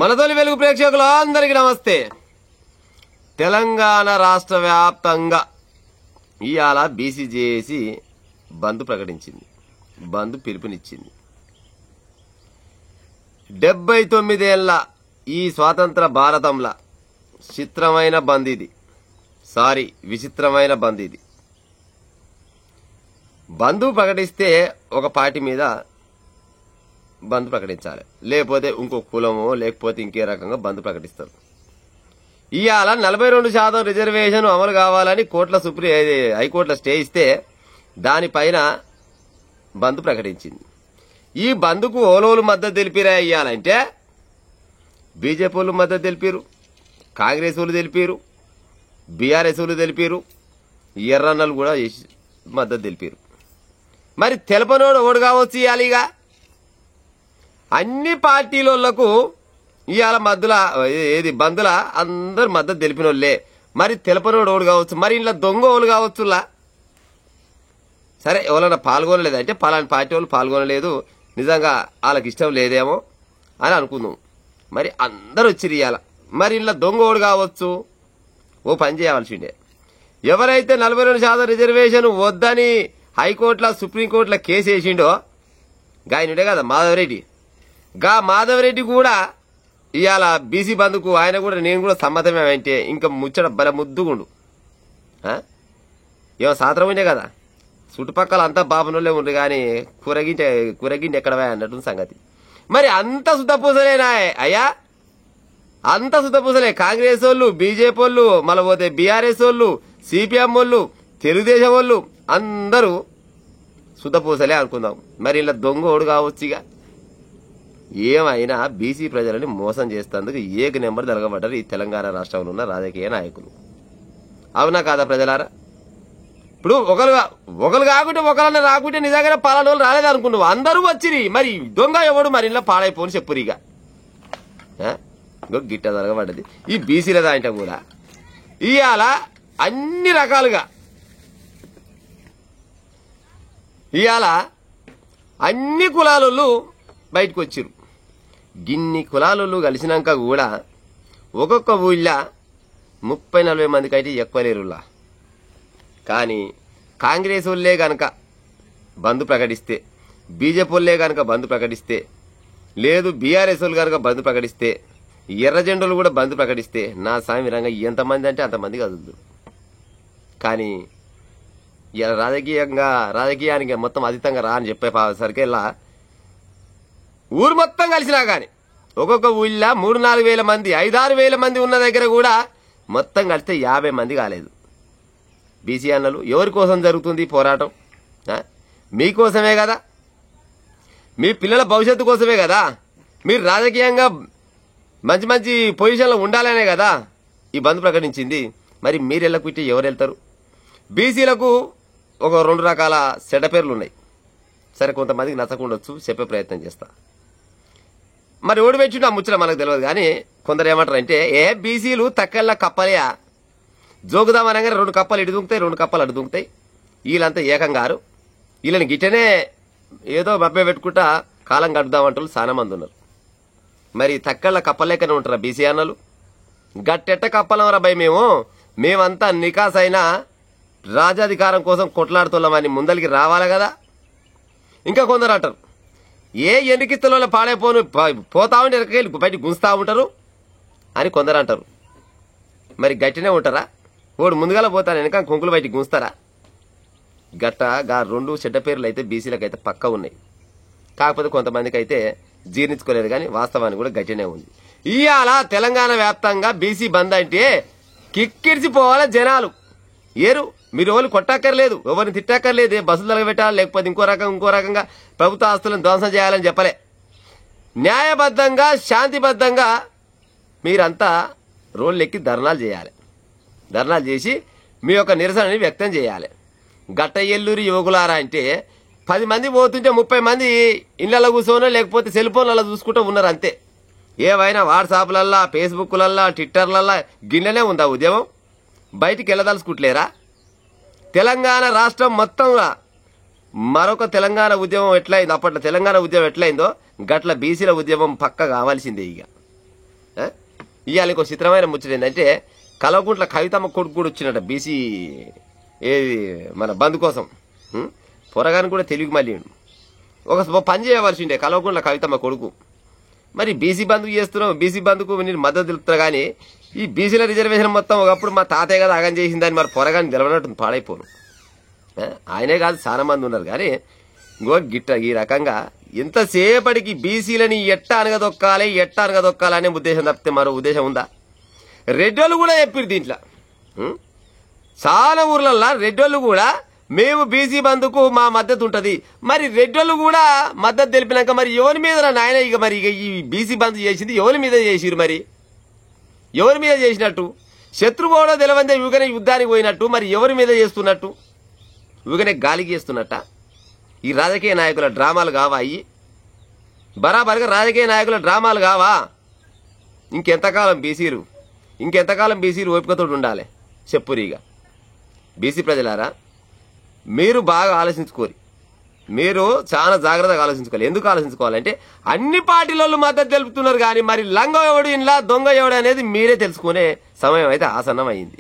మనతోలి వెలుగు ప్రేక్షకులు అందరికీ నమస్తే. తెలంగాణ రాష్ట్ర వ్యాప్తంగా ఇవాళ బీసీజేఏసీ బంద్ ప్రకటించింది, బంద్ పిలుపునిచ్చింది. 79 ఏళ్ల ఈ స్వాతంత్ర భారతంలో చిత్రమైన బంద్ ఇది. విచిత్రమైన బంద్ ఇది. బంద్ ప్రకటిస్తే ఒక పార్టీ మీద బంద్ ప్రకటించాలి, లేకపోతే ఇంకో కులమో లేకపోతే ఇంకే రకంగా బంద్ ప్రకటిస్తారు. ఇవాళ 42% రిజర్వేషన్ అమలు కావాలని హైకోర్టులో స్టే ఇస్తే దానిపైన బంద్ ప్రకటించింది. ఈ బంద్కు ఓలోలు మద్దతు తెలిపిరా ఇయ్యాలంటే బీజేపీ వాళ్ళు మద్దతు తెలిపారు, కాంగ్రెస్ వాళ్ళు తెలిపారు, బీఆర్ఎస్ వాళ్ళు తెలిపారు, ఎర్రన్నలు కూడా మద్దతు తెలిపారు. మరి తెలపనోడు ఓడు కావచ్చు ఇవాళ. అన్ని పార్టీలకు ఇవాళ బంధుల అందరు మద్దతు తెలిపిన వాళ్ళే. మరి తెలపనోడు ఓడు కావచ్చు, మరి ఇంట్లో దొంగ ఓళ్ళు కావచ్చులా. సరే, ఎవరైనా పాల్గొనలేదు అంటే పలాని పార్టీ వాళ్ళు పాల్గొనలేదు, నిజంగా వాళ్ళకి ఇష్టం లేదేమో అని అనుకుందాం. మరి అందరు వచ్చిరు ఇవాళ. మరి ఇంట్లో దొంగ ఓడు కావచ్చు, ఓ పని చేయవలసిందే. ఎవరైతే 42% రిజర్వేషన్ వద్దని హైకోర్టులో సుప్రీంకోర్టులో కేసు వేసిండో గాయనుడే కదా మాధవరెడ్డి. మాధవరెడ్డి కూడా ఇవాళ బీసీ బంధుకు ఆయన కూడా నేను కూడా సమ్మతమే అంటే ఇంకా ముచ్చట బల ముద్దుగుండు. ఏమో సాత్రమైనే కదా, చుట్టుపక్కల అంతా బాబునోళ్ళే ఉండ్రు కానీ కూరగింటి ఎక్కడవా అన్నట్టు సంగతి. మరి అంత సుద్దపూసలేనా అయ్యా, అంత సుద్దపూసలే. కాంగ్రెస్ వాళ్ళు, బీజేపీ వాళ్ళు, మళ్ళీ పోతే బీఆర్ఎస్ వాళ్ళు, సిపిఎం వాళ్ళు, తెలుగుదేశం వాళ్ళు అందరూ సుద్దపూసలే అనుకుందాం. మరి ఇలా దొంగ ఓడు కావచ్చుగా. ఏమైనా బీసీ ప్రజలని మోసం చేస్తేందుకు ఏక నెంబర్ జరగబడ్డారు ఈ తెలంగాణ రాష్ట్రంలో ఉన్న రాజకీయ నాయకులు. అవునా కాదా ప్రజలారా? ఇప్పుడు ఒకరు కాకుంటే ఒకరన్నా రాకుంటే నిజంగానే పలానా వాళ్ళు రాలేదనుకున్నావు, అందరూ వచ్చిరి. మరి దొంగ ఎవడు మరి ఇలా పాడైపోని చెప్పురిగా. గిట్ట జరగబడ్డది ఈ బీసీల దాంట్లో కూడా. ఇవాళ అన్ని రకాలుగా ఇవాళ అన్ని కులాలు బయటకు వచ్చిరు. గిన్ని కులాలు కలిసినాక కూడా ఒక్కొక్క ఊళ్ళో 30-40 మందికి అయితే ఎక్కువ లేరులా. కానీ కాంగ్రెస్ వాళ్ళే గనక బంద్ ప్రకటిస్తే, బీజేపీ వాళ్ళే గనక బంద్ ప్రకటిస్తే, లేదు బీఆర్ఎస్ వాళ్ళు కనుక బంద్ ప్రకటిస్తే, ఎర్ర జెండలు కూడా బంద్ ప్రకటిస్తే నా సామిరంగా ఎంతమంది అంటే అంతమంది కదులుతారు. కానీ ఇలా రాజకీయానికి మొత్తం అతీతంగా రా అని చెప్పేసరికెల్లా ఊరు మొత్తం కలిసినా కానీ ఒక్కొక్క ఊళ్ళో 3-4 వేల మంది 5-6 వేల మంది ఉన్న దగ్గర కూడా మొత్తం కలిస్తే 50 మంది కాలేదు. బీసీ అన్నలు ఎవరి కోసం జరుగుతుంది పోరాటం? మీకోసమే కదా, మీ పిల్లల భవిష్యత్తు కోసమే కదా, మీరు రాజకీయంగా మంచి మంచి పొజిషన్లో ఉండాలనే కదా ఈ బంద్ ప్రకటించింది. మరి మీరు వెళ్ళకుంటే ఎవరు వెళ్తారు? బీసీలకు ఒక 2 రకాల సెట పేర్లు ఉన్నాయి. సరే, కొంతమందికి నచ్చకుండొచ్చు, చెప్పే ప్రయత్నం చేస్తా. మరి ఓడి పెట్టిండు ఆ ముచ్చట మనకు తెలియదు. కానీ కొందరు ఏమంటారు అంటే బీసీలు తక్కల్లా కప్పలేయా, జోగుదామనగానే 2 కప్పలు ఇటు దుంకుతాయి, 2 కప్పలు అటు దుంకుతాయి, వీళ్ళంతా ఏకంగారు. వీళ్ళని గిట్టనే ఏదో మభ్య పెట్టుకుంటా కాలం గడుపుదామంటారు చాలా మంది ఉన్నారు. మరి తక్కళ్ళ కప్పలేకనే ఉంటారా బీసీ అన్నలు? గట్టెట్ట కప్పలమరా భయ్, మేమంతా నికాస్ అయినా రాజాధికారం కోసం కొట్లాడుతున్నామని ముందలికి రావాలి కదా. ఇంకా కొందరు అంటారు ఎన్నికిత్తలో పాడైపోను పోతా ఉంటే ఎరకెళ్ళి బయట గుంజుతా ఉంటారు అని కొందరు అంటారు. మరి గట్టినే ఉంటారా? ఓడు ముందుగాల పోతాను వెనక కొంకులు బయటికి గుంజుతారా? గట్ట 2 చెడ్డ పేర్లు అయితే బీసీలకు అయితే పక్క ఉన్నాయి. కాకపోతే కొంతమందికి అయితే జీర్ణించుకోలేదు. కానీ వాస్తవానికి కూడా గట్టినే ఉంది. ఇవాళ తెలంగాణ వ్యాప్తంగా బీసీ బంద్ అంటే కిక్కిరిసిపోవాలి జనాలు. మీరు ఎవరు కొట్టక్కర్లేదు, ఎవరిని తిట్టక్కర్లేదు, బస్సులు తలగబెట్టాలి, లేకపోతే ఇంకో రకంగా ప్రభుత్వ ఆస్తులను ధ్వంసం చేయాలని చెప్పలే. న్యాయబద్ధంగా శాంతిబద్ధంగా మీరంతా రోడ్లెక్కి ధర్నాలు చేయాలి. ధర్నాలు చేసి మీ యొక్క నిరసనని వ్యక్తం చేయాలి. గట్ట ఎల్లూరి యువకులారా అంటే 10 మంది పోతుంటే 30 మంది ఇళ్లలో కూర్చోనో లేకపోతే సెల్ ఫోన్లలో చూసుకుంటూ ఉన్నారు అంతే. ఏవైనా వాట్సాప్లల్లా, ఫేస్బుక్లల్లా, ట్విట్టర్లల్లా గిన్నెనే ఉందా ఉద్యమం? బయటికి వెళ్ళదలుచుకుంటలేరా? తెలంగాణ రాష్ట్రం మొత్తంగా మరొక తెలంగాణ ఉద్యమం ఎట్లయిందో, అప్పట్లో తెలంగాణ ఉద్యమం ఎట్లయిందో గట్ల బీసీల ఉద్యమం పక్క కావాల్సిందే. ఇక ఇవాళ ఇంకో చిత్రమైన ముచ్చట ఏంటంటే కల్వకుంట్ల కవితమ్మ కొడుకు కూడా వచ్చినట బీసీ ఏది మన బంధు కోసం. పొరగాని కూడా తెలుగు మళ్ళీ ఒక పని చేయవలసిండే కల్వకుంట్ల కవితమ్మ కొడుకు. మరి బీసీ బంధుకు చేస్తున్నావు, బీసీ బంధుకు నేను మద్దతు తెలుపుతా కానీ ఈ బీసీల రిజర్వేషన్ మొత్తం ఒకప్పుడు మా తాతయ్య కదా ఆగం చేసిందని మరి పొరగాని తెలవనట్టు పాడైపోను. ఆయనే కాదు చాలా మంది ఉన్నారు కానీ ఇంకో గిట్ట ఈ రకంగా ఎంతసేపటికి బీసీలని ఎట్టా అనగదొక్కాలి అనే ఉద్దేశం తప్పితే మరో ఉద్దేశం ఉందా? రెడ్డోళ్ళు కూడా చెప్పారు దీంట్లో. చాలా ఊర్లల్లో రెడ్డోళ్ళు కూడా మేము బీసీ బంధుకు మా మద్దతు ఉంటది. మరి రెడ్డోళ్ళు కూడా మద్దతు తెలిపినాక మరి ఎవరి మీద నాయన ఇక మరి ఇక ఈ బీసీ బంధు చేసింది ఎవరి మీద చేసిరు? మరి ఎవరి మీద చేసినట్టు? శత్రువుడో తెలవందే యుగనే యుద్ధానికి పోయినట్టు మరి ఎవరి మీద చేస్తున్నట్టు? యుగనే గాలికి చేస్తున్నట్ట? ఈ రాజకీయ నాయకుల డ్రామాలు కావా? అయ్యి బరాబర్గా రాజకీయ నాయకుల డ్రామాలు కావా? ఇంకెంతకాలం బీసీలు ఓపికతో ఉండాలి? చెప్పురీగా బీసీ ప్రజలారా, మీరు బాగా ఆలోచించుకోరు. మీరు చాలా జాగ్రత్తగా ఆలోచించుకోవాలి. ఎందుకు ఆలోచించుకోవాలంటే అన్ని పార్టీలలో మద్దతు తెలుపుతున్నారు కానీ మరి లంగ ఎవడు ఇంట్లో దొంగ ఎవడు అనేది మీరే తెలుసుకునే సమయం అయితే ఆసన్నం అయింది.